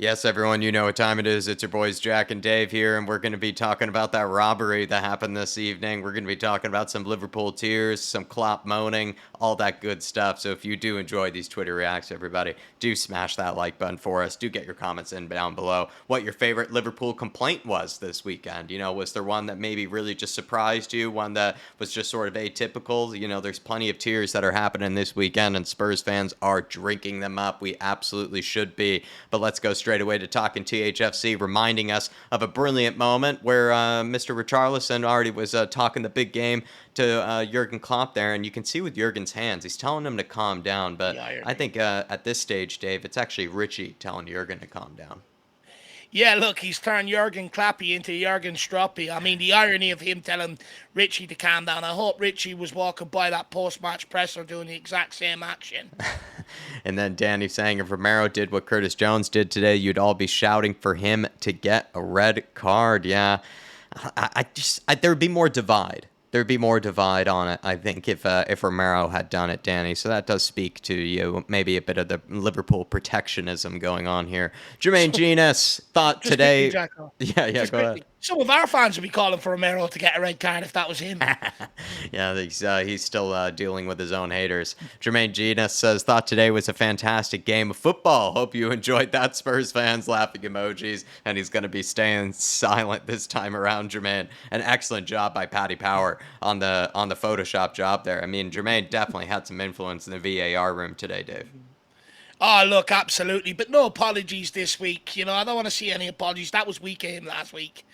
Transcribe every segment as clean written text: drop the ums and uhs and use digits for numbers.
Yes, everyone, you know what time it is. It's your boys Jack and Dave here, and we're going to be talking about that robbery that happened this evening. We're going to be talking about some Liverpool tears, some Klopp moaning, all that good stuff. So if you do enjoy these Twitter reacts, everybody, do smash that like button for us. Do get your comments in down below. What your favorite Liverpool complaint was this weekend? Was there one that maybe really just surprised you? One that was just sort of atypical? There's plenty of tears that are happening this weekend, and Spurs fans are drinking them up. We absolutely should be. But let's go straight away to talking THFC, reminding us of a brilliant moment where Mr. Richarlison already was talking the big game to Jurgen Klopp there, and you can see with Jurgen's hands, he's telling him to calm down. But The I irony. think at this stage, Dave, it's actually Richie telling Jurgen to calm down. Yeah, look, he's turned Jurgen Klappy into Jurgen Stroppy. I mean, the irony of him telling Richie to calm down. I hope Richie was walking by that post-match presser doing the exact same action. And then Danny saying if Romero did what Curtis Jones did today, you'd all be shouting for him to get a red card. Yeah, there would be more divide. There'd be more divide on it, I think, if Romero had done it, Danny. So that does speak to maybe a bit of the Liverpool protectionism going on here. Jermaine So, Genius thought just quickly, today. Jacko. Yeah, Just go ahead. quickly. Some of our fans would be calling for Romero to get a red card if that was him. Yeah, he's still dealing with his own haters. Jermaine Genius says, thought today was a fantastic game of football. Hope you enjoyed that, Spurs fans. Laughing emojis. And he's going to be staying silent this time around, Jermaine. An excellent job by Paddy Power on the Photoshop job there. I mean, Jermaine definitely had some influence in the VAR room today, Dave. Oh, look, absolutely. But no apologies this week. I don't want to see any apologies. That was weak game last week.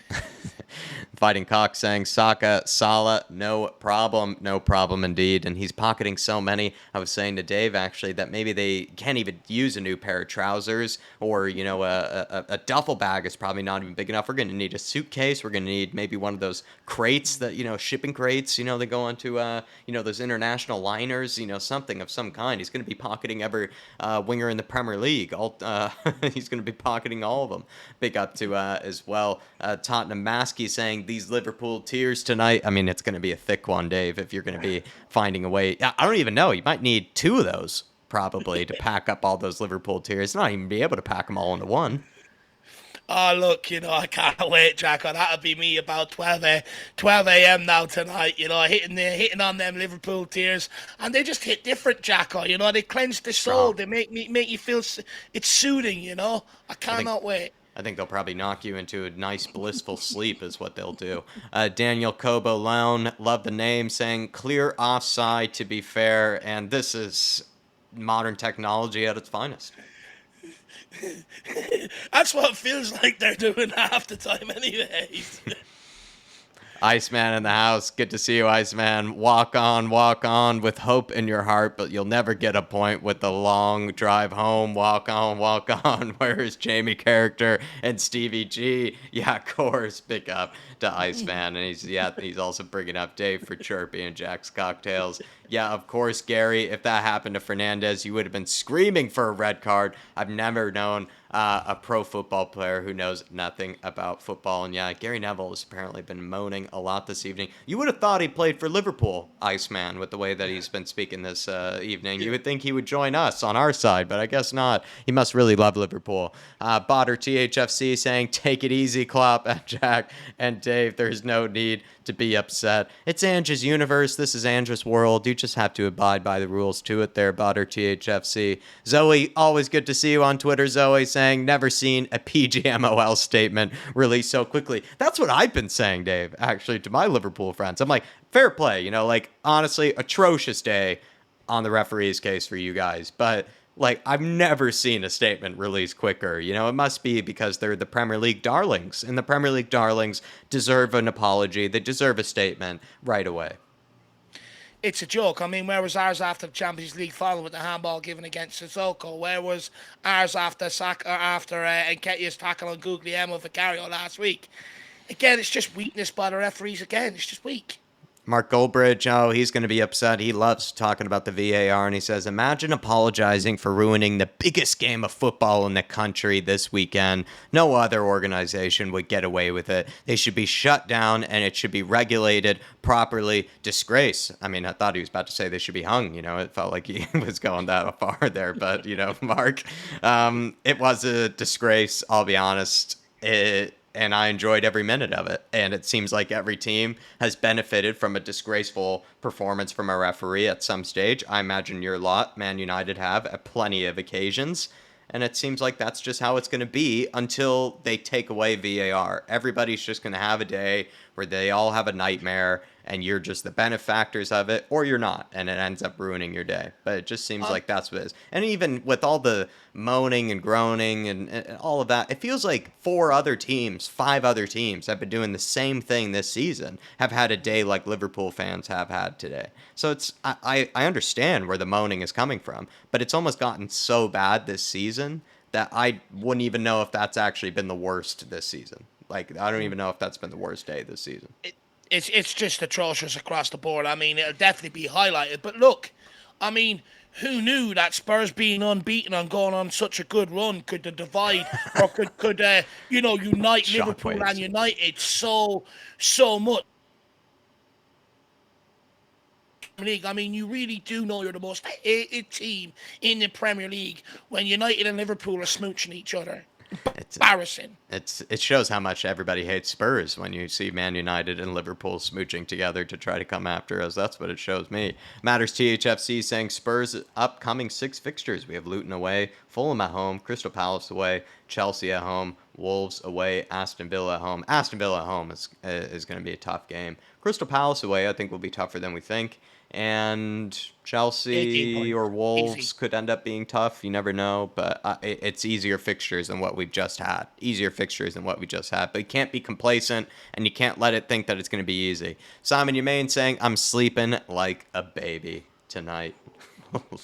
Fighting Cock saying Saka, Salah, no problem indeed. And he's pocketing so many. I was saying to Dave actually that maybe they can't even use a new pair of trousers, or a duffel bag is probably not even big enough. We're going to need a suitcase. We're going to need maybe one of those crates that shipping crates. They go onto those international liners. Something of some kind. He's going to be pocketing every winger in the Premier League. He's going to be pocketing all of them. Big up to as well. Tottenham Maskey saying these Liverpool tears tonight. I mean, it's going to be a thick one, Dave, if you're going to be finding a way. I don't even know. You might need two of those probably to pack up all those Liverpool tears. Not even be able to pack them all into one. Oh, look, I can't wait, Jacko. That'll be me about 12 a.m. now tonight, hitting on them Liverpool tears. And they just hit different, Jacko. They cleanse the soul. Strong. They make you feel, it's soothing, I I think cannot wait. I think they'll probably knock you into a nice blissful sleep is what they'll do. Daniel Cobo Loan, love the name, saying clear offside to be fair, and this is modern technology at its finest. That's what it feels like they're doing half the time, anyways. Iceman in the house. Good to see you, Iceman. Walk on with hope in your heart, but you'll never get a point with the long drive home. Walk on. Where is Jamie character and Stevie G? Yeah, of course. Pick up to Iceman, and he's also bringing up Dave for Chirpy and Jack's cocktails. Yeah, of course, Gary. If that happened to Fernandez, you would have been screaming for a red card. I've never known a pro football player who knows nothing about football. And yeah, Gary Neville has apparently been moaning a lot this evening. You would have thought he played for Liverpool, Iceman, with the way that he's been speaking this evening. You would think he would join us on our side, but I guess not. He must really love Liverpool. Botter THFC saying, take it easy, Klopp and Jack and Dave. There's no need to be upset. It's Andrew's universe. This is Andrew's world. You just have to abide by the rules to it there, Botter THFC. Zoe, always good to see you on Twitter, Zoe, saying, never seen a PGMOL statement released so quickly. That's what I've been saying, Dave, actually, to my Liverpool friends. I'm like, fair play, honestly, atrocious day on the referee's case for you guys. But I've never seen a statement released quicker. It must be because they're the Premier League darlings, and the Premier League darlings deserve an apology. They deserve a statement right away. It's a joke. I mean, where was ours after the Champions League final with the handball given against Sissoko? Where was ours after Nketiah's tackle on Guglielmo Vicario last week? Again, it's just weakness by the referees again. It's just weak. Mark Goldbridge, oh, he's going to be upset. He loves talking about the VAR, and he says, imagine apologizing for ruining the biggest game of football in the country this weekend. No other organization would get away with it. They should be shut down, and it should be regulated properly. Disgrace. I mean, I thought he was about to say they should be hung. It felt like he was going that far there. But, Mark, it was a disgrace, I'll be honest. And I enjoyed every minute of it. And it seems like every team has benefited from a disgraceful performance from a referee at some stage. I imagine your lot, Man United, have at plenty of occasions. And it seems like that's just how it's going to be until they take away VAR. Everybody's just going to have a day where they all have a nightmare and you're just the benefactors of it, or you're not, and it ends up ruining your day. But it just seems like that's what it is. And even with all the moaning and groaning and all of that, it feels like 5 other teams have been doing the same thing this season, have had a day like Liverpool fans have had today. So I understand where the moaning is coming from, but it's almost gotten so bad this season that I wouldn't even know if that's actually been the worst this season. Like, I don't even know if that's been the worst day this season. It's just atrocious across the board. I mean, it'll definitely be highlighted. But look, I mean, who knew that Spurs being unbeaten and going on such a good run could divide or could unite Liverpool and United so much. League. I mean, you really do know you're the most hated team in the Premier League when United and Liverpool are smooching each other. It's Embarrassing. it shows how much everybody hates Spurs when you see Man United and Liverpool smooching together to try to come after us. That's what it shows me. Matters THFC saying Spurs upcoming 6 fixtures. We have Luton away, Fulham at home, Crystal Palace away, Chelsea at home, Wolves away, Aston Villa at home. Aston Villa at home is going to be a tough game. Crystal Palace away I think will be tougher than we think. And Chelsea or Wolves Easy. could end up being tough. You never know, but it's easier fixtures than what we've just had. But you can't be complacent, and you can't let it think that it's going to be easy. Simon Umain saying, I'm sleeping like a baby tonight.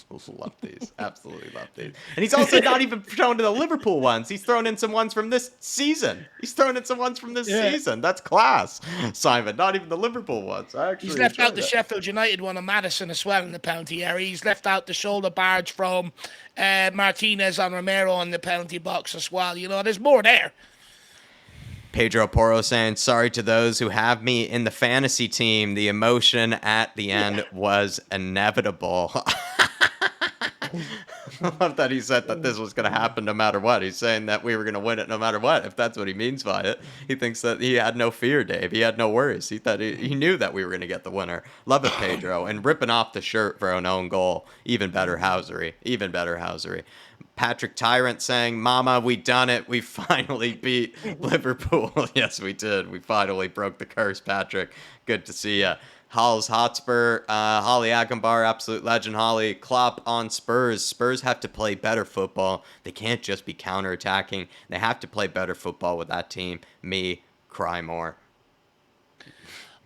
Love these. Absolutely love these. And he's also not even thrown to the Liverpool ones. He's thrown in some ones from this season. That's class, Simon. Not even the Liverpool ones. He's left out the Sheffield United one of Madison as well in the penalty area. He's left out the shoulder barge from Martinez on Romero in the penalty box as well. There's more there. Pedro Porro saying, sorry to those who have me in the fantasy team. The emotion at the end was inevitable. I love that he said that this was going to happen no matter what. He's saying that we were going to win it no matter what, if that's what he means by it. He thinks that he had no fear, Dave. He had no worries. He thought he knew that we were going to get the winner. Love it, Pedro. And ripping off the shirt for an own goal. Even better housery. Patrick Tyrant saying, Mama, we done it. We finally beat Liverpool. Yes, we did. We finally broke the curse, Patrick. Good to see you. IrishHotspur, Holly Agambar, absolute legend, Holly. Klopp on Spurs. Spurs have to play better football. They can't just be counterattacking. They have to play better football with that team. Me, cry more.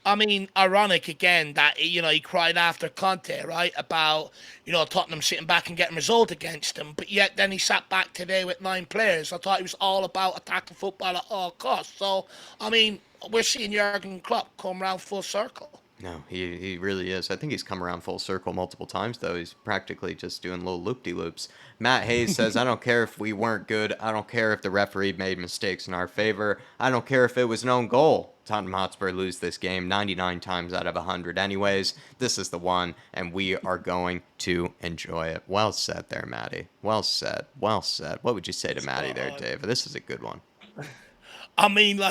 I mean, ironic again that he cried after Conte, right, about Tottenham sitting back and getting a result against him, but yet then he sat back today with 9 players. I thought he was all about attacking football at all costs. So I mean, we're seeing Jurgen Klopp come around full circle. No, he really is. I think he's come around full circle multiple times, though. He's practically just doing little loop-de-loops. Matt Hayes says, I don't care if we weren't good. I don't care if the referee made mistakes in our favor. I don't care if it was an own goal. Tottenham Hotspur lose this game 99 times out of 100 anyways. This is the one, and we are going to enjoy it. Well said there, Matty. Well said. What would you say to Matty there, Dave? This is a good one. I mean,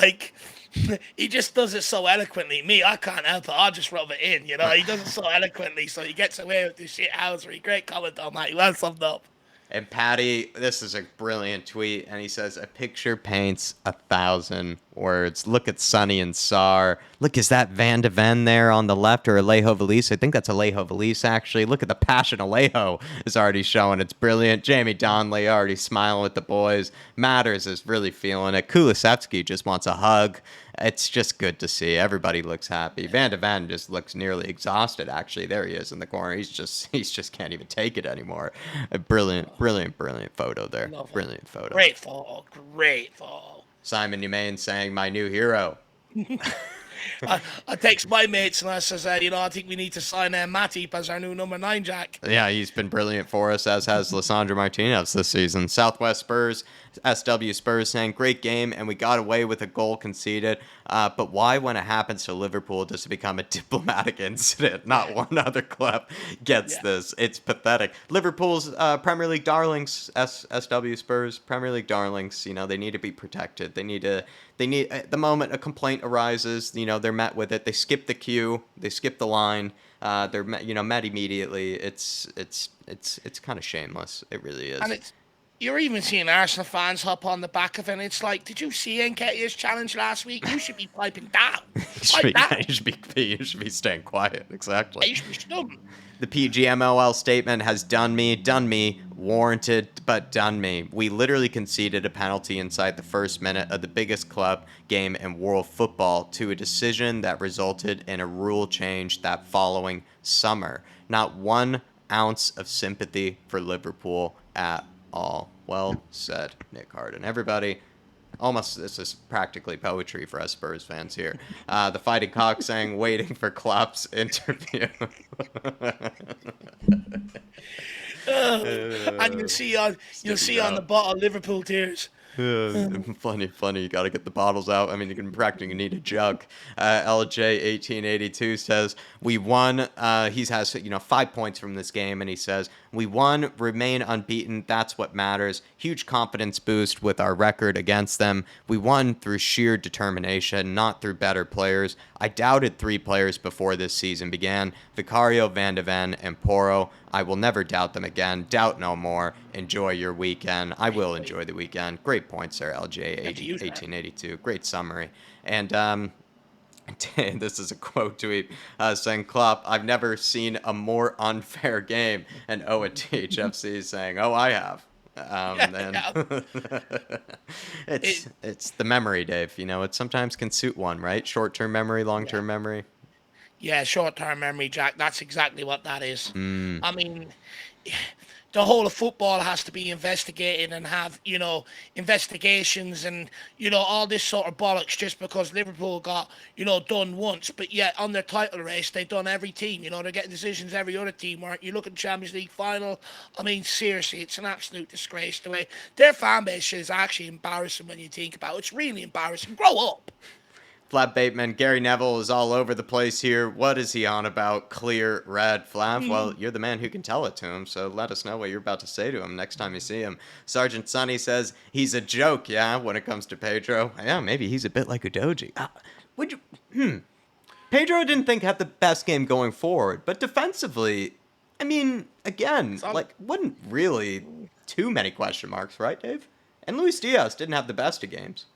he just does it so eloquently. Me, I can't help it. I'll just rub it in, He does it so eloquently, so he gets away with this shit housery. Great comment on that. He well summed up. And Patty, this is a brilliant tweet, and he says, a picture paints 1,000 words. Look at Sonny and Sar. Look, is that Van de Ven there on the left, or Alejo Valise? I think that's Alejo Valise, actually. Look at the passion Alejo is already showing. It's brilliant. Jamie Donnelly already smiling with the boys. Matters is really feeling it. Kulisevsky just wants a hug. It's just good to see. Everybody looks happy. Van de Ven just looks nearly exhausted, actually. There he is in the corner. He's just can't even take it anymore. A brilliant photo there. Brilliant photo. Great fall. Simon Umain saying, my new hero. I text my mates and I says, I think we need to sign Matip as our new number 9, Jack. Yeah, he's been brilliant for us, as has Lissandro Martinez this season. Southwest Spurs, SW Spurs saying, great game, and we got away with a goal conceded. But why, when it happens to Liverpool, does it become a diplomatic incident? Not one other club gets Yeah. this. It's pathetic. Liverpool's Premier League darlings, SW Spurs, Premier League darlings, they need to be protected. At the moment a complaint arises, they're met with it. They skip the queue, they skip the line. They're met immediately. It's kind of shameless. It really is. And you're even seeing Arsenal fans hop on the back of it. And it's like, did you see Nketiah's challenge last week? You should be piping down. Pipe down. You should be staying quiet. Exactly. You should be stunned. The PGMOL statement has done me, warranted, but done me. We literally conceded a penalty inside the first minute of the biggest club game in world football to a decision that resulted in a rule change that following summer. Not 1 ounce of sympathy for Liverpool at all. Well said, Nick Harden. Everybody, this is practically poetry for us Spurs fans here. The Fighting Cock saying, waiting for Klopp's interview. And you'll see on the bottle Liverpool tears. Funny. You got to get the bottles out. I mean, you can practically need a jug. LJ1882 says, we won. He has, 5 points from this game, and he says, we won, remain unbeaten. That's what matters. Huge confidence boost with our record against them. We won through sheer determination, not through better players. I doubted 3 players before this season began: Vicario, Van de Ven, and Porro. I will never doubt them again. Doubt no more. Enjoy your weekend. I will enjoy the weekend. Great points there, LJ1882. Great summary. And this is a quote tweet saying, Klopp, I've never seen a more unfair game. And at thfc saying, I have. It's the memory, Dave. It sometimes can suit one, right? Short-term memory, long-term memory. Yeah, short-term memory, Jack. That's exactly what that is. I mean, the whole of football has to be investigated and have, investigations and, all this sort of bollocks just because Liverpool got, done once. But yet on their title race, they've done every team. They're getting decisions every other team weren't. You look at the Champions League final. I mean, seriously, it's an absolute disgrace. The way their fan base is actually embarrassing when you think about it. It's really embarrassing. Grow up. Flap Bateman, Gary Neville is all over the place here. What is he on about? Clear red, Flap. Well, you're the man who can tell it to him, so let us know what you're about to say to him next time you see him. Sergeant Sonny says he's a joke, yeah, when it comes to Pedro. Yeah, maybe he's a bit like Udoji. Pedro didn't think had the best game going forward, but defensively, I mean, again, wasn't really too many question marks, right, Dave? And Luis Diaz didn't have the best of games.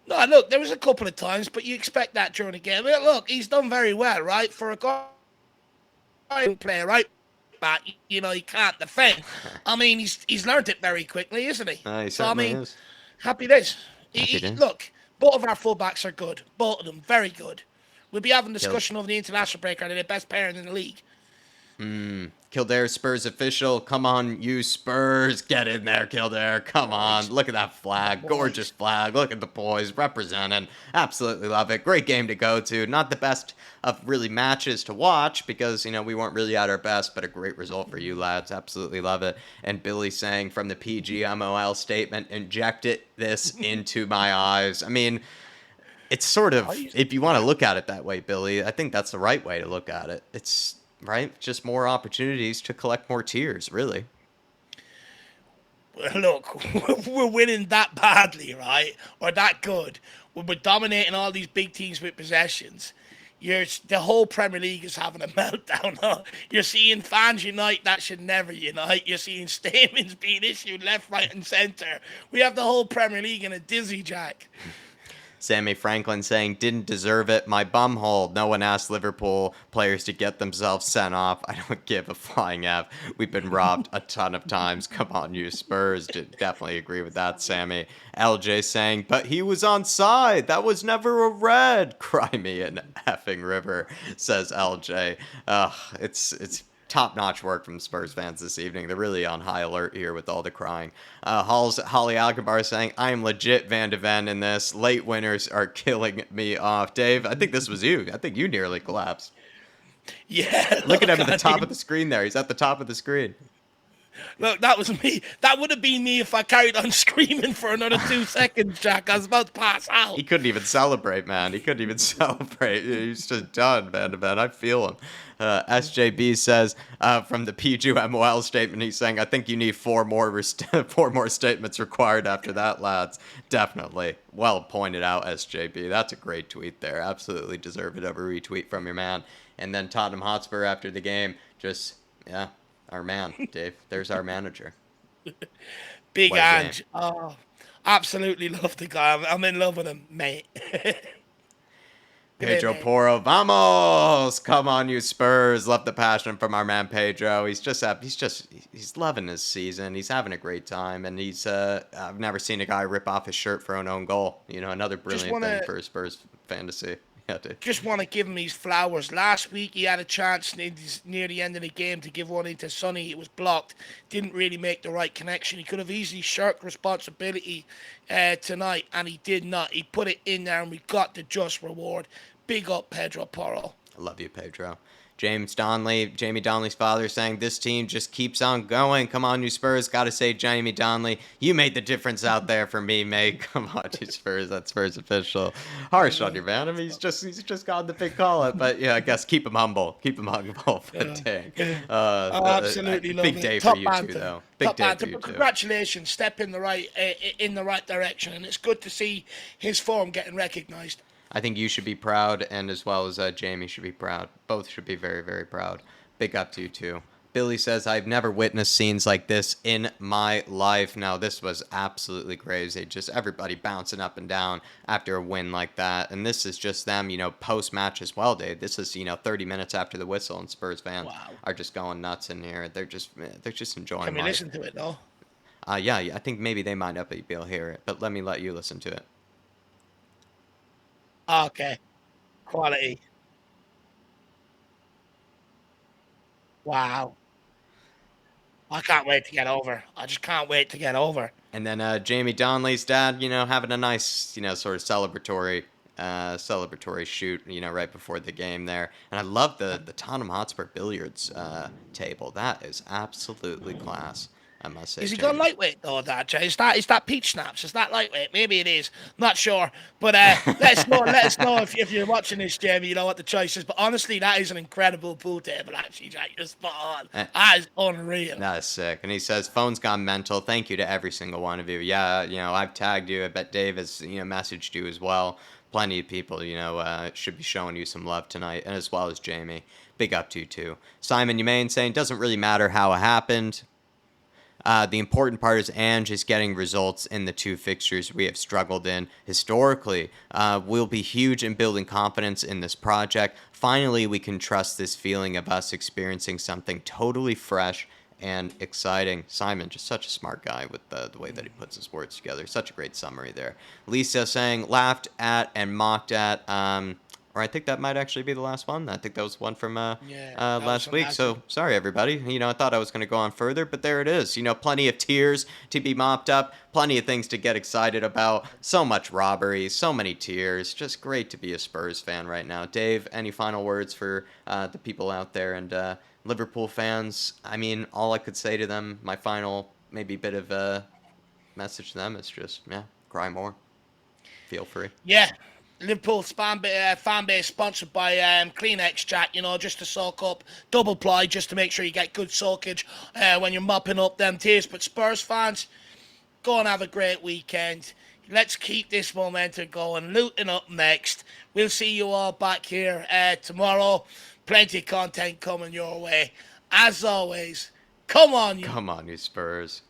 No, look, there was a couple of times, but you expect that during the game. Look, he's done very well, right? For a guy who play right back, he can't defend. I mean, he's learned it very quickly, isn't he? He certainly is. Happy days. Happy days. Look, both of our fullbacks are good. Both of them, very good. We'll be having discussion over the international break. Are they the best pairing in the league? Kildare Spurs official. Come on, you Spurs. Get in there, Kildare. Come on. Look at that flag. Gorgeous flag. Look at the boys representing. Absolutely love it. Great game to go to. Not the best of really matches to watch because, we weren't really at our best, but a great result for you lads. Absolutely love it. And Billy saying from the PGMOL statement, injected this into my eyes. I mean, it's sort of, if you want to look at it that way, Billy, I think that's the right way to look at it. It's, right? Just more opportunities to collect more tears, really. Look, we're winning that badly, right? Or that good. We're dominating all these big teams with possessions. The whole Premier League is having a meltdown. Huh? You're seeing fans unite that should never unite. You're seeing statements being issued left, right, and centre. We have the whole Premier League in a dizzy, Jack. Sammy Franklin saying, didn't deserve it. My bumhole. No one asked Liverpool players to get themselves sent off. I don't give a flying F. We've been robbed a ton of times. Come on, you Spurs. Definitely agree with that, Sammy. LJ saying, but he was onside. That was never a red. Cry me an effing river, says LJ. It's top-notch work from Spurs fans this evening. They're really on high alert here with all the crying. Holly Alcabar saying, I am legit Van de Ven in this. Late winners are killing me off. Dave, I think this was you. I think you nearly collapsed. Yeah, Look at look, him at the I top of mean, the screen there. He's at the top of the screen. look, that was me. That would have been me if I carried on screaming for another 2 seconds, Jack. I was about to pass out. He couldn't even celebrate, man. He couldn't even celebrate. He's just done, man. I feel him. SJB says from the PGMOL statement, he's saying, I think you need four more statements required after that, lads. Definitely. Well pointed out, SJB. That's a great tweet there. Absolutely deserved of a retweet from your man. And then Tottenham Hotspur after the game, just, yeah, our man, Dave. There's our manager. Big What a game. Ange. Oh, absolutely love the guy. I'm in love with him, mate. Pedro Mate. Porro, vamos! Come on, you Spurs! Love the passion from our man Pedro. He's loving his season. He's having a great time, and I've never seen a guy rip off his shirt for an own goal. You know, another brilliant thing for a Spurs fantasy. Yeah, dude. Just want to give him his flowers. Last week he had a chance near the end of the game to give one into Sonny. It was blocked. Didn't really make the right connection. He could have easily shirked responsibility tonight, and he did not. He put it in there, and we got the just reward. Big up Pedro Porro. I love you, Pedro. Jamie Donnelly's father, saying, this team just keeps on going. Come on, you Spurs. Got to say, Jamie Donnelly, you made the difference out there for me, mate. Come on, you Spurs. That's Spurs official. Harsh on your man. I mean, he's just got the big call it. But, yeah, I guess keep him humble. Keep him humble. But dang. Absolutely love big it. day Top for you, banter. too, though. Big day for you, too. Congratulations. Step in the right direction. And it's good to see his form getting recognised. I think you should be proud, and as well as Jamie should be proud. Both should be very, very proud. Big up to you, too. Billy says, I've never witnessed scenes like this in my life. Now, this was absolutely crazy. Just everybody bouncing up and down after a win like that. And this is just them, post-match as well, Dave. This is, 30 minutes after the whistle, and Spurs fans are just going nuts in here. They're just enjoying Can we life. listen to it, though? Yeah, I think maybe they might not be able to hear it, but let you listen to it. Okay. Quality. Wow. I can't wait to get over. I just can't wait to get over. And then Jamie Donnelly's dad, having a nice, sort of celebratory shoot, right before the game there. And I love the Tottenham Hotspur billiards table. That is absolutely class, I must say. Is he Jamie. gone lightweight though, that Jay? Is that peach snaps? Is that lightweight? Maybe it is. Not sure. But let us know if you're watching this, Jamie. You know what the choice is. But honestly, that is an incredible pool table, actually, Jack. You're spot on. That is unreal. That is sick. And he says, phone's gone mental. Thank you to every single one of you. Yeah, I've tagged you. I bet Dave has, messaged you as well. Plenty of people, should be showing you some love tonight, and as well as Jamie. Big up to you, too. Simon Humane saying, doesn't really matter how it happened. The important part is Ange is getting results in the two fixtures we have struggled in historically. We'll be huge in building confidence in this project. Finally, we can trust this feeling of us experiencing something totally fresh and exciting. Simon, just such a smart guy with the way that he puts his words together. Such a great summary there. Lisa saying, laughed at and mocked at. Or I think that might actually be the last one. I think that was one from last week. So sorry, everybody. I thought I was going to go on further, but there it is. Plenty of tears to be mopped up. Plenty of things to get excited about. So much robbery. So many tears. Just great to be a Spurs fan right now. Dave, any final words for the people out there and Liverpool fans? I mean, all I could say to them, my final maybe bit of a message to them is just, cry more. Feel free. Yeah. Liverpool's fan base sponsored by Kleenex, Jack, just to soak up, double ply, just to make sure you get good soakage when you're mopping up them tears. But Spurs fans, go and have a great weekend. Let's keep this momentum going. Luton up next. We'll see you all back here tomorrow. Plenty of content coming your way. As always, come on, you Spurs.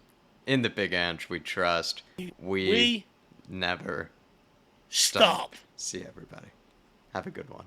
In the Big Ange we trust. We never stop. See everybody. Have a good one.